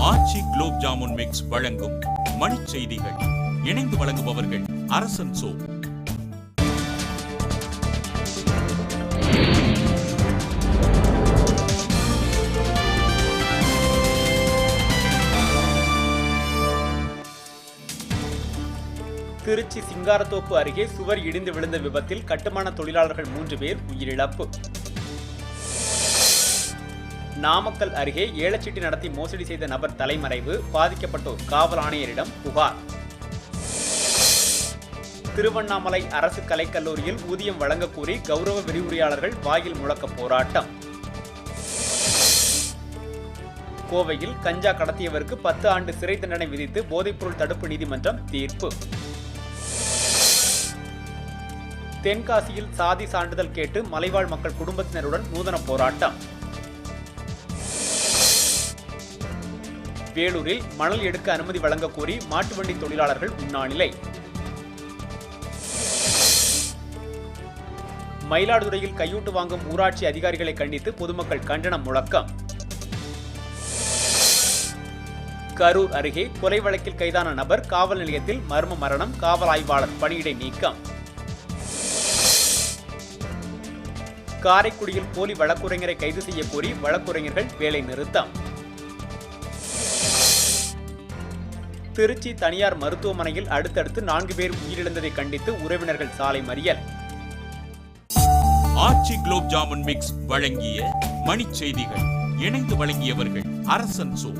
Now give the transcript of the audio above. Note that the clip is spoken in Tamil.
ஆச்சி குலோப் ஜாமுன் மிக்ஸ் வழங்கும் மணிச் செய்திகள். இணைந்து வழங்குபவர்கள் அரசன் சோ. திருச்சி சிங்காரத்தோப்பு அருகே சுவர் இடிந்து விழுந்த விபத்தில் கட்டுமான தொழிலாளர்கள் 3 பேர் உயிரிழப்பு. நாமக்கல் அருகே ஏலச்சீட்டு நடத்தி மோசடி செய்த நபர் தலைமறைவு, பாதிக்கப்பட்டோர் காவல் ஆணையரிடம் புகார். திருவண்ணாமலை அரசு கலைக்கல்லூரியில் ஊதியம் வழங்கக் கோரி கௌரவ விரிவுரையாளர்கள் வாயில் முழக்க போராட்டம். கோவையில் கஞ்சா கடத்தியவருக்கு 10 ஆண்டு சிறை தண்டனை விதித்து போதைப்பொருள் தடுப்பு நீதிமன்றம் தீர்ப்பு. தென்காசியில் சாதி சான்றிதழ் கேட்டு மலைவாழ் மக்கள் குடும்பத்தினருடன் நூதன போராட்டம். வேலூரில் மணல் எடுக்க அனுமதி வழங்கக் கோரி மாட்டு வண்டி தொழிலாளர்கள் உண்ணாநிலை. மயிலாடுதுறையில் கையூட்டு வாங்கும் ஊராட்சி அதிகாரிகளை கண்டித்து பொதுமக்கள் கண்டனம் முழக்கம். கரூர் அருகே கொலை வழக்கில் கைதான நபர் காவல் நிலையத்தில் மர்ம மரணம், காவல் ஆய்வாளர் பணியிடை நீக்கம். காரைக்குடியில் போலி வழக்குரைஞரை கைது செய்ய கோரி வழக்குரைஞர்கள் வேலை நிறுத்தம். திருச்சி தனியார் மருத்துவமனையில் அடுத்தடுத்து 4 பேர் உயிரிழந்ததை கண்டித்து உறவினர்கள் சாலை மறியல். ஆச்சி குலோப் ஜாமுன் மிக்ஸ் வழங்கிய மணிச் செய்திகள். இணைந்து வழங்கியவர்கள் அரசன் சோ.